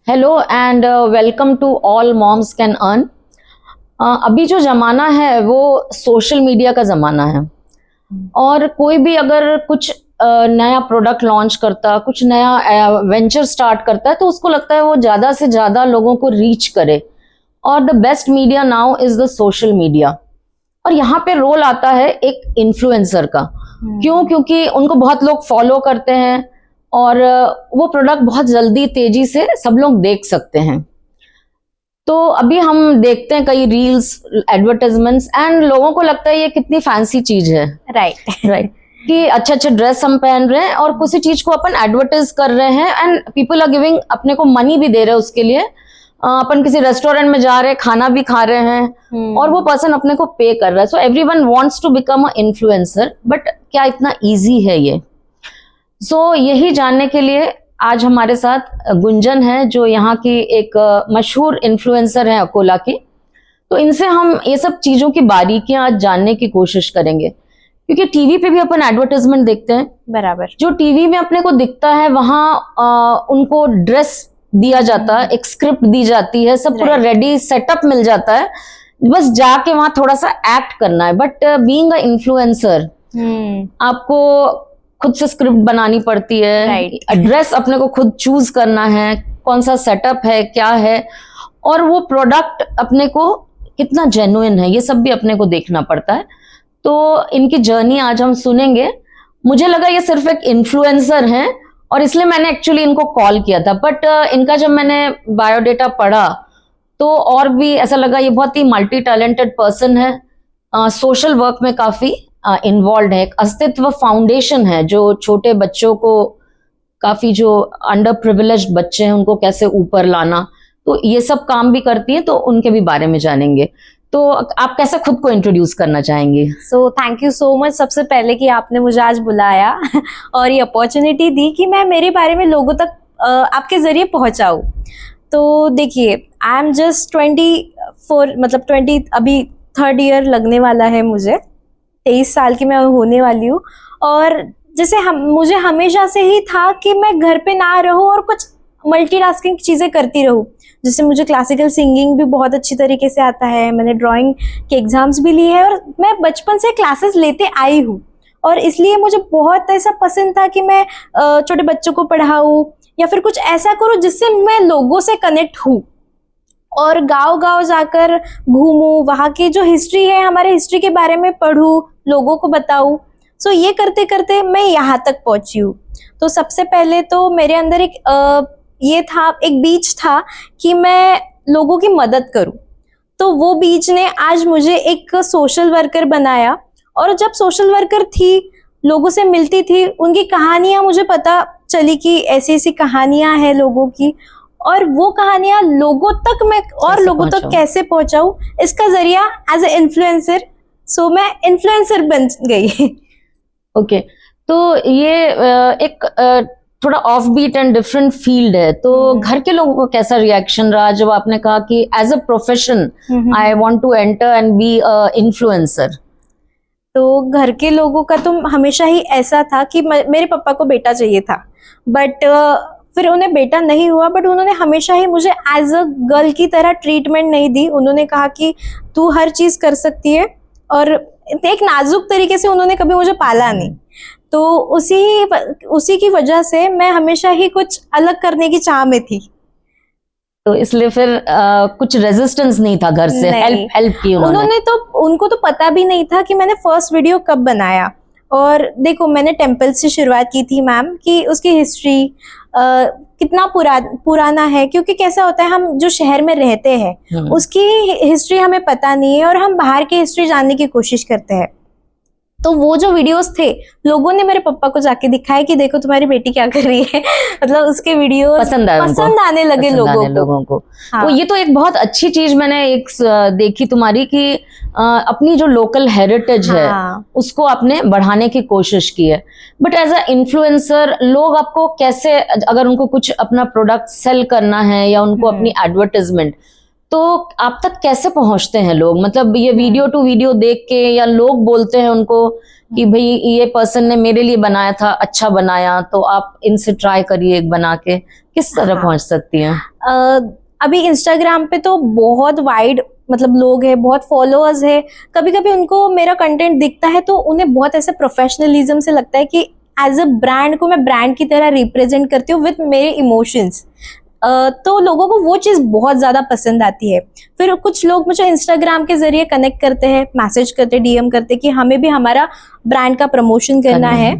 Hello and welcome to all moms can earn. अभी जो ज़माना है वो सोशल मीडिया का ज़माना है और कोई भी अगर कुछ नया प्रोडक्ट लॉन्च करता, कुछ नया वेंचर स्टार्ट करता है तो उसको लगता है वो ज़्यादा से ज़्यादा लोगों को रीच करे। और the best media now is the social media. और यहाँ पे रोल आता है एक इन्फ्लुएंसर का। क्यों? क्योंकि उनको बहुत लोग फॉलो करते हैं और वो प्रोडक्ट बहुत जल्दी तेजी से सब लोग देख सकते हैं। तो अभी हम देखते हैं कई रील्स, एडवर्टाइजमेंट्स, एंड लोगों को लगता है ये कितनी फैंसी चीज है। राइट कि अच्छे अच्छे ड्रेस हम पहन रहे हैं और किसी चीज को अपन एडवर्टाइज कर रहे हैं एंड पीपल आर गिविंग, अपने को मनी भी दे रहे हैं उसके लिए। अपन किसी रेस्टोरेंट में जा रहे हैं, खाना भी खा रहे हैं और वो पर्सन अपने को पे कर रहा है। So everyone wants to become a influencer, but क्या इतना इजी है ये? सो यही जानने के लिए आज हमारे साथ गुंजन है, जो यहाँ की एक मशहूर इन्फ्लुएंसर है अकोला की। तो इनसे हम ये सब चीजों की बारीकियां आज जानने की कोशिश करेंगे, क्योंकि टीवी पे भी अपन एडवर्टाइजमेंट देखते हैं। बराबर। जो टीवी में अपने को दिखता है वहां उनको ड्रेस दिया जाता है, एक स्क्रिप्ट दी जाती है, सब पूरा रेडी सेटअप मिल जाता है, बस जाके वहां थोड़ा सा एक्ट करना है। बट बीइंग अ इन्फ्लुएंसर आपको खुद से स्क्रिप्ट बनानी पड़ती है, ड्रेस अपने को खुद चूज करना है, कौन सा सेटअप है, क्या है, और वो प्रोडक्ट अपने को कितना जेन्युइन है, ये सब भी अपने को देखना पड़ता है। तो इनकी जर्नी आज हम सुनेंगे। मुझे लगा ये सिर्फ एक इन्फ्लुएंसर हैं और इसलिए मैंने एक्चुअली इनको कॉल किया था, बट इनका जब मैंने बायोडेटा पढ़ा तो और भी ऐसा लगा ये बहुत ही मल्टी टैलेंटेड पर्सन है। सोशल वर्क में काफी इन्वॉल्व है। एक अस्तित्व फाउंडेशन है जो छोटे बच्चों को, काफी जो अंडर प्रिविलेज्ड बच्चे हैं उनको कैसे ऊपर लाना, तो ये सब काम भी करती है। तो उनके भी बारे में जानेंगे। तो आप कैसे खुद को इंट्रोड्यूस करना चाहेंगे? So thank you so much सबसे पहले कि आपने मुझे आज बुलाया और ये अपॉर्चुनिटी दी कि मैं मेरे बारे में लोगों तक आपके जरिए पहुंचाऊं। तो देखिए, आई एम जस्ट 24, मतलब 20, अभी 3rd ईयर लगने वाला है मुझे। 23 साल की मैं होने वाली हूँ। और जैसे मुझे हमेशा से ही था कि मैं घर पे ना रहूं और कुछ मल्टीटास्किंग चीज़ें करती रहूं। जैसे मुझे क्लासिकल सिंगिंग भी बहुत अच्छी तरीके से आता है, मैंने ड्राइंग के एग्जाम्स भी लिए हैं और मैं बचपन से क्लासेस लेते आई हूँ। और इसलिए मुझे बहुत ऐसा पसंद था कि मैं छोटे बच्चों को पढ़ाऊँ या फिर कुछ ऐसा करूँ जिससे मैं लोगों से कनेक्ट हूँ और गांव गांव जाकर घूमूं, वहाँ की जो हिस्ट्री है, हमारे हिस्ट्री के बारे में पढ़ूं, लोगों को बताऊं। सो ये करते करते मैं यहाँ तक पहुंची हूँ। तो सबसे पहले तो मेरे अंदर एक बीज था कि मैं लोगों की मदद करूं। तो वो बीज ने आज मुझे एक सोशल वर्कर बनाया। और जब सोशल वर्कर थी, लोगों से मिलती थी, उनकी कहानियां मुझे पता चली कि ऐसी ऐसी कहानियां हैं लोगों की, और वो कहानियां लोगों तक मैं और लोगों तक कैसे पहुंचाऊं, इसका जरिया एज ए इन्फ्लुएंसर। सो मैं इन्फ्लुएंसर बन गई। ओके। तो ये एक थोड़ा off beat and different field है। तो घर के लोगों को कैसा रिएक्शन रहा जब आपने कहा कि as a profession I want to enter and be a influencer? तो घर के लोगों का तो हमेशा ही ऐसा था कि मेरे पापा को बेटा चाहिए था, बट फिर उन्हें बेटा नहीं हुआ। बट उन्होंने हमेशा ही मुझे एज अ गर्ल की तरह ट्रीटमेंट नहीं दी। उन्होंने कहा कि तू हर चीज कर सकती है, और एक नाजुक तरीके से उन्होंने कभी मुझे पाला नहीं। तो उसी की वजह से मैं हमेशा ही कुछ अलग करने की चाह में थी। तो इसलिए फिर कुछ रेजिस्टेंस नहीं था घर से? हेल्प की उन्होंने? उनको तो पता भी नहीं था कि मैंने फर्स्ट वीडियो कब बनाया। और देखो, मैंने टेम्पल से शुरुआत की थी मैम, कि उसकी हिस्ट्री कितना पुराना है। क्योंकि कैसा होता है, हम जो शहर में रहते हैं उसकी हिस्ट्री हमें पता नहीं है और हम बाहर की हिस्ट्री जानने की कोशिश करते हैं। तो वो जो वीडियोस थे, लोगों ने मेरे पापा को जाके दिखाया कि देखो तुम्हारी बेटी क्या कर रही है। मतलब उसके वीडियो पसंद आने लगे लोगों को। हाँ। तो ये तो एक बहुत अच्छी चीज मैंने एक देखी तुम्हारी, कि अपनी जो लोकल हेरिटेज है उसको आपने बढ़ाने की कोशिश की है। बट एज अ इन्फ्लुएंसर लोग आपको कैसे, अगर उनको कुछ अपना प्रोडक्ट सेल करना है या उनको अपनी एडवर्टाइजमेंट, तो आप तक कैसे पहुंचते हैं लोग? मतलब ये वीडियो टू वीडियो देख के, या लोग बोलते हैं उनको कि भाई ये पर्सन ने मेरे लिए बनाया था, अच्छा बनाया, तो आप इनसे ट्राई करिए एक बना के, किस तरह हाँ। पहुंच सकती हैं? अभी इंस्टाग्राम पे तो बहुत वाइड मतलब लोग हैं, बहुत फॉलोअर्स है। कभी कभी उनको मेरा कंटेंट दिखता है तो उन्हें बहुत ऐसे प्रोफेशनलिज्म से लगता है कि एज अ ब्रांड को मैं ब्रांड की तरह रिप्रेजेंट करती हूँ विद मेरे इमोशंस। तो लोगों को वो चीज़ बहुत ज़्यादा पसंद आती है। फिर कुछ लोग मुझे इंस्टाग्राम के जरिए कनेक्ट करते हैं, मैसेज करते, डीएम करते कि हमें भी हमारा ब्रांड का प्रमोशन करना है।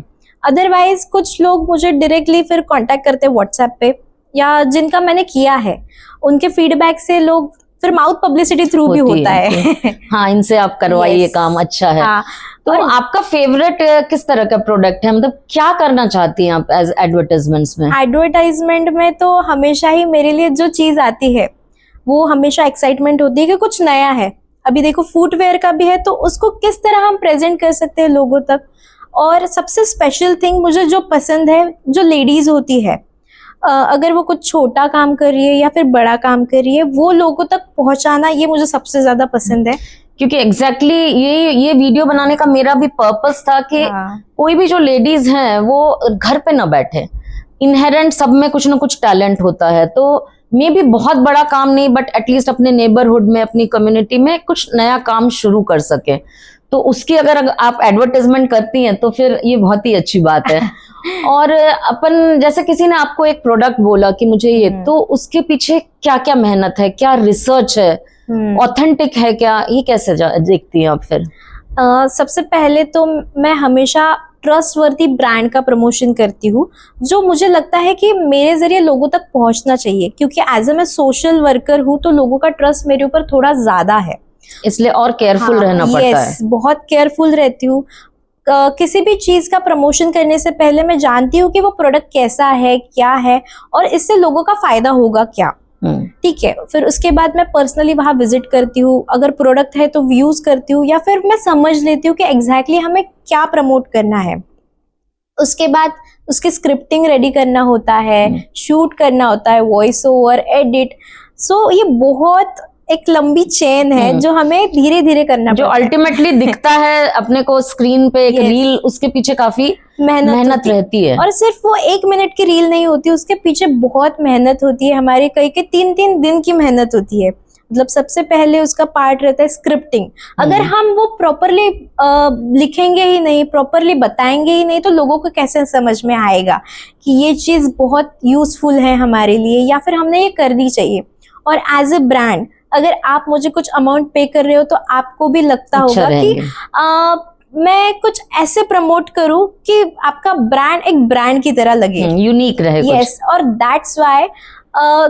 अदरवाइज कुछ लोग मुझे डायरेक्टली फिर कांटेक्ट करते हैं व्हाट्सएप पे, या जिनका मैंने किया है उनके फीडबैक से लोग फिर माउथ पब्लिसिटी थ्रू भी होती होता है। हाँ, इनसे आप करवाइए Yes. काम, अच्छा है। हाँ, तो आपका फेवरेट किस तरह का प्रोडक्ट है? मतलब क्या करना चाहती हैं आप एज एडवर्टाइजमेंट्स में? एडवर्टाइजमेंट में तो हमेशा ही मेरे लिए जो चीज आती है वो हमेशा एक्साइटमेंट होती है कि कुछ नया है। अभी देखो फुटवेयर का भी है, तो उसको किस तरह हम प्रेजेंट कर सकते हैं लोगों तक। और सबसे स्पेशल थिंग मुझे जो पसंद है, जो लेडीज होती है, अगर वो कुछ छोटा काम कर रही है या फिर बड़ा काम कर रही है, वो लोगों तक पहुंचाना, ये मुझे सबसे ज्यादा पसंद है। क्योंकि एग्जैक्टली ये वीडियो बनाने का मेरा भी पर्पस था कि कोई भी जो लेडीज हैं वो घर पे ना बैठे। इनहेरेंट सब में कुछ ना कुछ टैलेंट होता है, तो मे भी बहुत बड़ा काम नहीं, बट एटलीस्ट अपने नेबरहुड में, अपनी कम्युनिटी में कुछ नया काम शुरू कर सके। तो उसकी अगर आप एडवर्टाइजमेंट करती हैं तो फिर ये बहुत ही अच्छी बात है। और अपन जैसे किसी ने आपको एक प्रोडक्ट बोला कि मुझे ये, तो उसके पीछे क्या क्या मेहनत है, क्या रिसर्च है, ऑथेंटिक है क्या, ये कैसे देखती हैं आप फिर? सबसे पहले तो मैं हमेशा ट्रस्टवर्दी ब्रांड का प्रमोशन करती हूँ, जो मुझे लगता है कि मेरे जरिए लोगों तक पहुंचना चाहिए। क्योंकि एज ए मैं सोशल वर्कर हूँ तो लोगों का ट्रस्ट मेरे ऊपर थोड़ा ज्यादा है, इसलिए और केयरफुल रहना पड़ता है। बहुत केयरफुल रहती हूँ। किसी भी चीज का प्रमोशन करने से पहले मैं जानती हूँ कि वो प्रोडक्ट कैसा है, क्या है, और इससे लोगों का फायदा होगा क्या। ठीक है, फिर उसके बाद मैं पर्सनली वहां विजिट करती हूँ। अगर प्रोडक्ट है तो व्यूज करती हूँ, या फिर मैं समझ लेती हूँ कि एग्जैक्टली हमें क्या प्रमोट करना है। उसके बाद उसकी स्क्रिप्टिंग रेडी करना होता है, शूट करना होता है, वॉइस ओवर, एडिट। सो ये बहुत एक लंबी चेन है जो हमें धीरे धीरे करना जो अल्टीमेटली दिखता है अपने को स्क्रीन पे एक रील, उसके पीछे काफी मेहनत रहती है। और सिर्फ वो 1 मिनट की रील नहीं होती, उसके पीछे बहुत मेहनत होती है। हमारे कई के 3-3 दिन की मेहनत होती है। मतलब सबसे पहले उसका पार्ट रहता है स्क्रिप्टिंग। अगर हम वो प्रॉपरली लिखेंगे ही नहीं, प्रॉपरली बताएंगे ही नहीं, तो लोगों को कैसे समझ में आएगा कि ये चीज बहुत यूजफुल है हमारे लिए, या फिर हमने ये करनी चाहिए। और एज ए ब्रांड, अगर आप मुझे कुछ अमाउंट पे कर रहे हो तो आपको भी लगता होगा कि मैं कुछ ऐसे प्रमोट करूं कि आपका ब्रांड एक ब्रांड की तरह लगे, यूनिक रहे। यस, और दैट्स व्हाई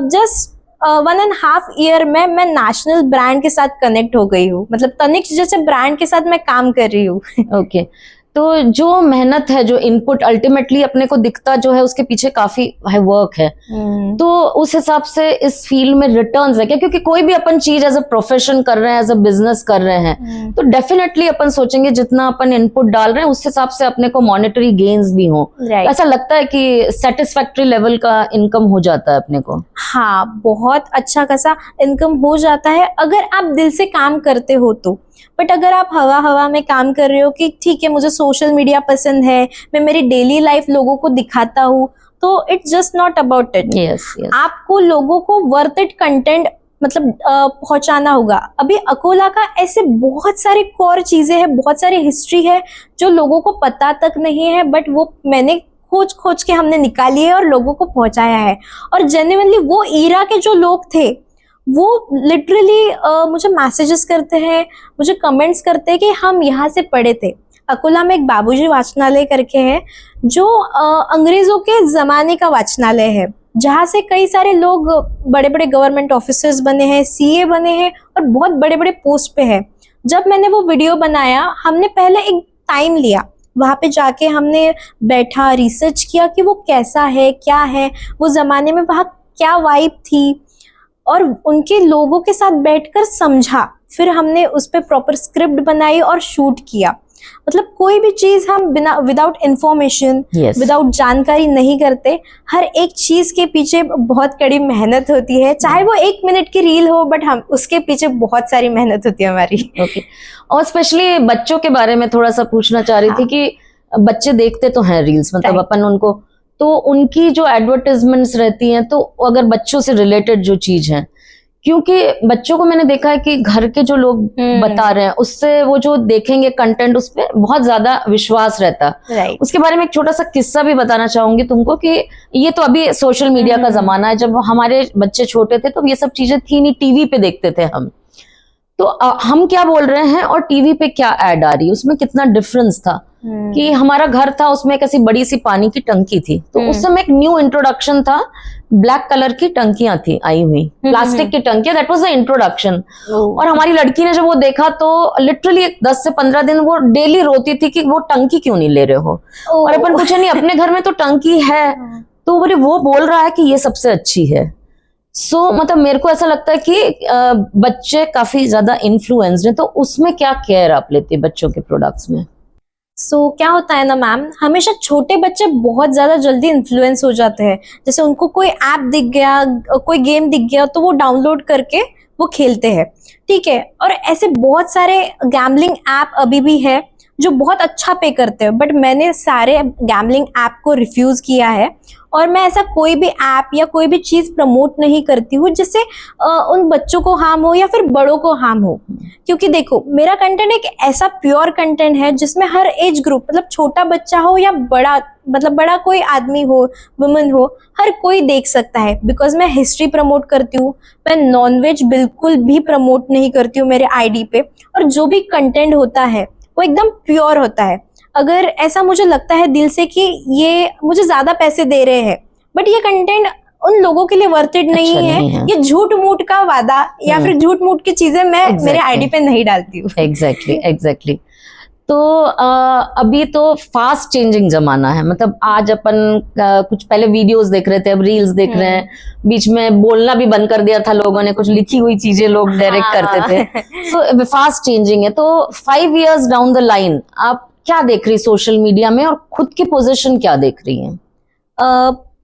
जस्ट 1.5 ईयर में मैं नेशनल ब्रांड के साथ कनेक्ट हो गई हूँ। मतलब तनिष्क जैसे ब्रांड के साथ मैं काम कर रही हूँ। ओके, तो जो मेहनत है, जो इनपुट अल्टीमेटली अपने को दिखता जो है, उसके पीछे काफी वर्क है। तो उस हिसाब से इस फील्ड में रिटर्न्स है क्या? क्योंकि कोई भी अपन चीज एज अ प्रोफेशन कर रहे हैं, एज अ बिजनेस कर रहे हैं, तो डेफिनेटली अपन सोचेंगे जितना अपन इनपुट डाल रहे हैं उस हिसाब से अपने को मॉनेटरी गेन्स भी हो। ऐसा लगता है कि सेटिस्फैक्टरी लेवल का इनकम हो जाता है अपने को? हाँ, बहुत अच्छा खासा इनकम हो जाता है अगर आप दिल से काम करते हो तो। बट अगर आप हवा में काम कर रहे हो कि ठीक है मुझे सोशल मीडिया पसंद है, मैं मेरी डेली लाइफ लोगों को दिखाता हूँ, तो it's just not about it. आपको लोगों को वर्थ इट कंटेंट मतलब पहुंचाना होगा। अभी अकोला का ऐसे बहुत सारे कोर चीजें हैं, बहुत सारी हिस्ट्री है जो लोगों को पता तक नहीं है, बट वो मैंने खोज के हमने निकाली है और लोगों को पहुंचाया है। और जेन्युइनली वो ईरा के जो लोग थे वो लिटरली मुझे मैसेजेस करते हैं, मुझे कमेंट्स करते हैं कि हम यहाँ से पढ़े थे। अकोला में एक बाबूजी वाचनालय करके है जो अंग्रेजों के जमाने का वाचनालय है, जहाँ से कई सारे लोग बड़े बड़े गवर्नमेंट ऑफिसर्स बने हैं, सीए बने हैं और बहुत बड़े बड़े पोस्ट पे है। जब मैंने वो वीडियो बनाया, हमने पहले एक टाइम लिया, वहाँ पे जाके हमने बैठा, रिसर्च किया कि वो कैसा है, क्या है, वो जमाने में वहाँ क्या वाइब थी, और उनके लोगों के साथ बैठकर समझा। फिर हमने उस पर प्रॉपर स्क्रिप्ट बनाई और शूट किया। मतलब कोई भी चीज हम बिना विदाउट इंफॉर्मेशन, Yes. विदाउट जानकारी नहीं करते। हर एक चीज के पीछे बहुत कड़ी मेहनत होती है, चाहे वो 1 मिनट की रील हो, बट हम उसके पीछे बहुत सारी मेहनत होती है हमारी। ओके। और स्पेशली बच्चों के बारे में थोड़ा सा पूछना चाह रही थी कि बच्चे देखते तो हैं रील्स, मतलब Right. अपन उनको, तो उनकी जो एडवर्टाइजमेंट्स रहती हैं, तो अगर बच्चों से रिलेटेड जो चीज है, क्योंकि बच्चों को मैंने देखा है कि घर के जो लोग बता रहे हैं उससे वो जो देखेंगे कंटेंट, उस पर बहुत ज्यादा विश्वास रहता है। राइट। उसके बारे में एक छोटा सा किस्सा भी बताना चाहूंगी तुमको कि ये तो अभी सोशल मीडिया का जमाना है, जब हमारे बच्चे छोटे थे तो ये सब चीजें थी नहीं, टीवी पे देखते थे हम, तो हम क्या बोल रहे हैं और टीवी पे क्या ऐड आ रही है, उसमें कितना डिफरेंस था। कि हमारा घर था, उसमें एक ऐसी बड़ी सी पानी की टंकी थी, तो उस समय एक न्यू इंट्रोडक्शन था, ब्लैक कलर की टंकियां थी आई हुई, प्लास्टिक की टंकियां, दैट वाज द इंट्रोडक्शन। और हमारी लड़की ने जब वो देखा तो लिटरली 10 से 15 दिन वो डेली रोती थी कि वो टंकी क्यों नहीं ले रहे हो। और अपन पूछे नहीं, अपने घर में तो टंकी है, तो बोले वो बोल रहा है कि ये सबसे अच्छी है। मतलब मेरे को ऐसा लगता है कि बच्चे काफी ज्यादा इन्फ्लुएंस्ड हैं, तो उसमें क्या केयर आप लेते हैं बच्चों के प्रोडक्ट्स में? क्या होता है ना मैम, हमेशा छोटे बच्चे बहुत ज्यादा जल्दी इन्फ्लुएंस हो जाते हैं। जैसे उनको कोई ऐप दिख गया, कोई गेम दिख गया, तो वो डाउनलोड करके वो खेलते हैं, ठीक है। और ऐसे बहुत सारे गैम्बलिंग ऐप अभी भी है जो बहुत अच्छा पे करते हैं, बट मैंने सारे गैम्बलिंग ऐप को रिफ्यूज किया है। और मैं ऐसा कोई भी ऐप या कोई भी चीज प्रमोट नहीं करती हूँ जिससे उन बच्चों को हार्म हो या फिर बड़ों को हार्म हो। क्योंकि देखो, मेरा कंटेंट एक ऐसा प्योर कंटेंट है जिसमें हर एज ग्रुप, मतलब छोटा बच्चा हो या बड़ा, मतलब बड़ा कोई आदमी हो, वुमन हो, हर कोई देख सकता है। बिकॉज मैं हिस्ट्री प्रमोट करती हूँ, मैं नॉनवेज बिल्कुल भी प्रमोट नहीं करती हूँ मेरे आईडी पे। और जो भी कंटेंट होता है वो एकदम प्योर होता है। अगर ऐसा मुझे लगता है दिल से कि ये मुझे ज्यादा पैसे दे रहे हैं, बट ये कंटेंट उन लोगों के लिए वर्थ इट नहीं है, ये झूठ मूठ का वादा या फिर झूठ मूठ की चीजें मैं मेरे आईडी पे नहीं डालती हूँ। एग्जैक्टली। तो अभी तो फास्ट चेंजिंग जमाना है, मतलब आज अपन कुछ पहले वीडियोस देख रहे थे, अब रील्स देख रहे हैं, बीच में बोलना भी बंद कर दिया था लोगों ने, कुछ लिखी हुई चीजें लोग डायरेक्ट करते थे। सो फास्ट चेंजिंग है, तो 5 years डाउन द लाइन आप क्या देख रही सोशल मीडिया में, और खुद की पोजीशन क्या देख रही हैं?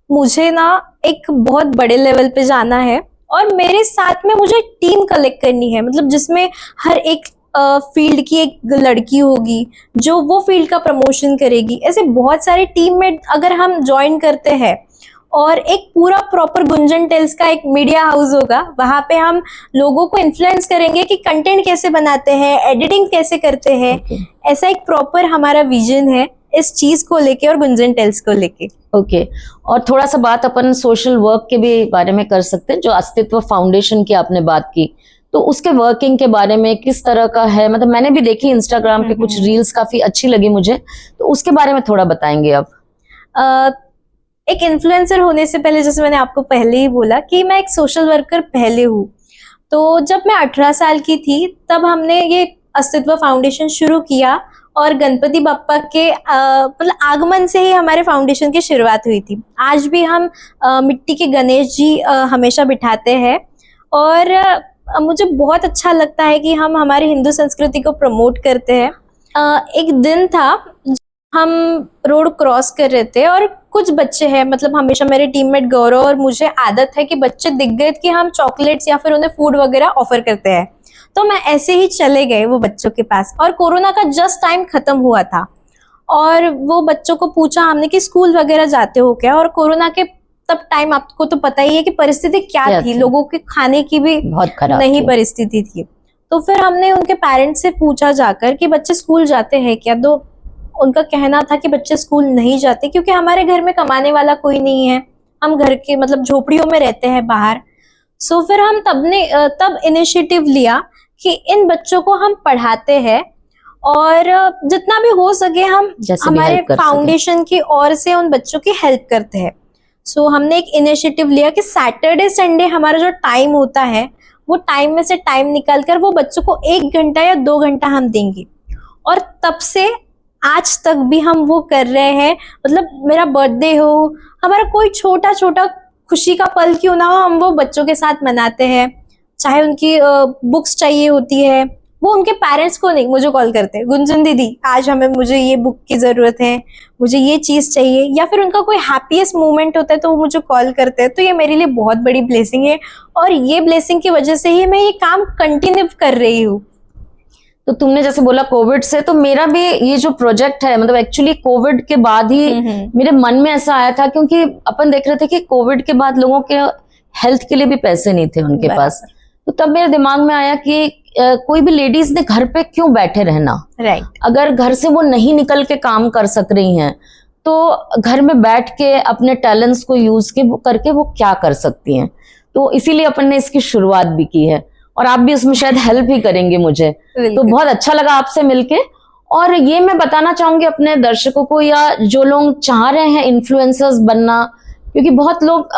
मुझे ना एक बहुत बड़े लेवल पे जाना है, और मेरे साथ में मुझे टीम कलेक्ट करनी है, मतलब जिसमें हर एक फील्ड की एक लड़की होगी जो वो फील्ड का प्रमोशन करेगी। ऐसे बहुत सारे टीम में अगर हम ज्वाइन करते हैं, और एक पूरा प्रॉपर गुंजन टेल्स का एक मीडिया हाउस होगा, वहां पे हम लोगों को इन्फ्लुएंस करेंगे कि कंटेंट कैसे बनाते हैं, एडिटिंग कैसे करते हैं। ऐसा एक प्रॉपर हमारा विजन है इस चीज को लेके और गुंजन टेल्स को लेके। ओके। और थोड़ा सा बात अपन सोशल वर्क के भी बारे में कर सकते हैं, जो अस्तित्व फाउंडेशन की आपने बात की, तो उसके वर्किंग के बारे में किस तरह का है? मतलब मैंने भी देखी इंस्टाग्राम पे कुछ रील्स, काफी अच्छी लगी मुझे, तो उसके बारे में थोड़ा बताएंगे आप। एक इन्फ्लुएंसर होने से पहले, जैसे मैंने आपको पहले ही बोला कि मैं एक सोशल वर्कर पहले हूँ। तो जब मैं 18 साल की थी तब हमने ये अस्तित्व फाउंडेशन शुरू किया, और गणपति बप्पा के मतलब आगमन से ही हमारे फाउंडेशन की शुरुआत हुई थी। आज भी हम मिट्टी के गणेश जी हमेशा बिठाते हैं, और मुझे बहुत अच्छा लगता है कि हम हमारी हिंदू संस्कृति को प्रमोट करते हैं। एक दिन था, हम रोड क्रॉस कर रहे थे, और कुछ बच्चे हैं, मतलब हमेशा मेरे टीममेट गौरव और मुझे आदत है कि बच्चे दिख गए कि हम चॉकलेट्स या फिर उन्हें फूड वगैरह ऑफर करते हैं। तो मैं ऐसे ही चले गए वो बच्चों के पास, और कोरोना का जस्ट टाइम खत्म हुआ था, और वो बच्चों को पूछा हमने कि स्कूल वगैरह जाते हो क्या। और कोरोना के तब टाइम आपको तो पता ही है कि परिस्थिति क्या थी, लोगों के खाने की भी बहुत खराब नहीं परिस्थिति थी। तो फिर हमने उनके पेरेंट्स से पूछा जाकर कि बच्चे स्कूल जाते हैं क्या। तो उनका कहना था कि बच्चे स्कूल नहीं जाते क्योंकि हमारे घर में कमाने वाला कोई नहीं है, हम घर के मतलब झोपड़ियों में रहते हैं बाहर। सो फिर हम तब इनिशिएटिव लिया कि इन बच्चों को हम पढ़ाते हैं, और जितना भी हो सके हम हमारे फाउंडेशन की ओर से उन बच्चों की हेल्प करते हैं। सो हमने एक इनिशिएटिव लिया कि सैटरडे संडे हमारा जो टाइम होता है, वो टाइम में से टाइम निकाल कर वो बच्चों को 1 घंटा या 2 घंटा हम देंगे। और तब से आज तक भी हम वो कर रहे हैं। मतलब मेरा बर्थडे हो, हमारा कोई छोटा छोटा खुशी का पल क्यों ना हो, हम वो बच्चों के साथ मनाते हैं। चाहे उनकी बुक्स चाहिए होती है, वो उनके पेरेंट्स को नहीं, मुझे कॉल करते हैं, गुंजन दीदी आज मुझे ये बुक की जरूरत है, मुझे ये चीज चाहिए, या फिर उनका कोई हैप्पीएस्ट मोमेंट होता है तो वो मुझे कॉल करते हैं। तो ये मेरे लिए बहुत बड़ी ब्लेसिंग है, और ये ब्लेसिंग की वजह से ही मैं ये काम कंटिन्यू कर रही हूँ। तो तुमने जैसे बोला कोविड से, तो मेरा भी ये जो प्रोजेक्ट है, मतलब एक्चुअली कोविड के बाद ही मेरे मन में ऐसा आया था, क्योंकि अपन देख रहे थे कि कोविड के बाद लोगों के हेल्थ के लिए भी पैसे नहीं थे उनके पास। तो तब मेरे दिमाग में आया कि कोई भी लेडीज ने घर पे क्यों बैठे रहना, राइट। अगर घर से वो नहीं निकल के काम कर सक रही हैं तो घर में बैठ के अपने टैलेंट्स को यूज करके वो क्या कर सकती हैं। तो इसीलिए अपन ने इसकी शुरुआत भी की है, और आप भी उसमें शायद हेल्प ही करेंगे मुझे। तो बहुत अच्छा लगा आपसे मिलके। और ये मैं बताना चाहूंगी अपने दर्शकों को, या जो लोग चाह रहे हैं इन्फ्लुएंसर्स बनना, क्योंकि बहुत लोग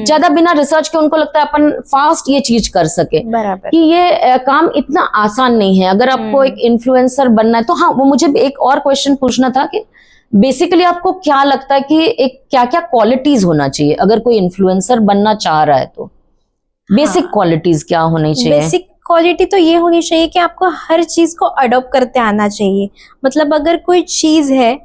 ज्यादा बिना रिसर्च के उनको लगता है अपन फास्ट ये चीज कर सके, कि ये काम इतना आसान नहीं है। अगर आपको एक इन्फ्लुएंसर बनना है तो हाँ, वो मुझे एक और क्वेश्चन पूछना था कि बेसिकली आपको क्या लगता है कि एक क्या क्या क्वालिटीज होना चाहिए अगर कोई इन्फ्लुएंसर बनना चाह रहा है, तो बेसिक क्वालिटीज क्या होनी चाहिए? बेसिक क्वालिटी तो ये होनी चाहिए कि आपको हर चीज को अडॉप्ट करते आना चाहिए। मतलब अगर कोई चीज है,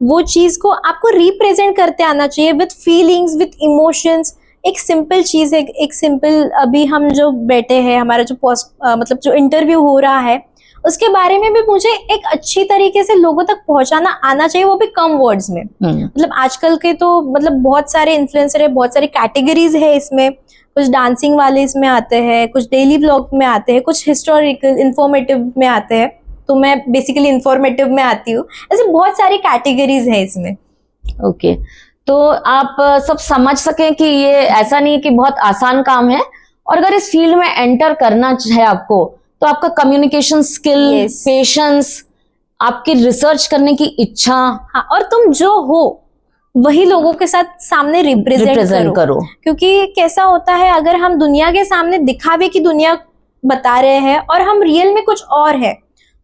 वो चीज को आपको रिप्रेजेंट करते आना चाहिए विथ फीलिंग्स, विथ इमोशंस। एक सिंपल चीज है, एक सिंपल, अभी हम जो बैठे हैं, हमारा जो मतलब जो इंटरव्यू हो रहा है, उसके बारे में भी मुझे एक अच्छी तरीके से लोगों तक पहुंचाना आना चाहिए, वो भी कम वर्ड्स में। मतलब आजकल के तो मतलब बहुत सारे इन्फ्लुएंसर है, बहुत सारी कैटेगरीज है इसमें। कुछ डांसिंग वाले इसमें आते हैं, कुछ डेली व्लॉग में आते हैं, कुछ हिस्टोरिकल इंफॉर्मेटिव में आते हैं। तो मैं बेसिकली इंफॉर्मेटिव में आती हूँ। ऐसे बहुत सारी कैटेगरीज है इसमें। ओके, तो आप सब समझ सकें कि ये ऐसा नहीं है कि बहुत आसान काम है, और अगर इस फील्ड में एंटर करना है आपको, तो आपका कम्युनिकेशन स्किल, पेशेंस, आपकी रिसर्च करने की इच्छा, हाँ, और तुम जो हो वही लोगों के साथ सामने रिप्रेजेंट करो। क्योंकि कैसा होता है, अगर हम दुनिया के सामने दिखावे की दुनिया बता रहे हैं और हम रियल में कुछ और है,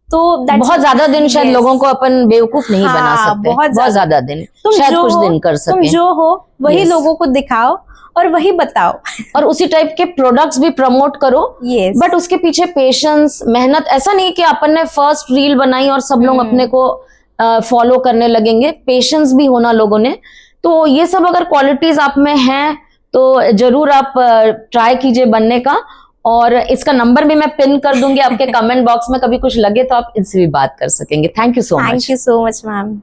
तो बहुत ज्यादा दिन शायद लोगों को अपन बेवकूफ नहीं बना सकते। बहुत ज्यादा दिन, शायद कुछ दिन कर सके। तुम जो हो वही लोगों को दिखाओ और वही बताओ, और उसी टाइप के प्रोडक्ट्स भी प्रमोट करो। बट उसके पीछे पेशेंस, मेहनत, ऐसा नहीं कि अपन ने फर्स्ट रील बनाई और सब लोग अपने को फॉलो करने लगेंगे। पेशेंस भी होना लोगों ने। तो ये सब अगर क्वालिटीज आप में हैं तो जरूर आप ट्राई कीजिए बनने का। और इसका नंबर भी मैं पिन कर दूंगी आपके कमेंट बॉक्स में, कभी कुछ लगे तो आप इनसे भी बात कर सकेंगे। Thank you so much. Thank you so much ma'am.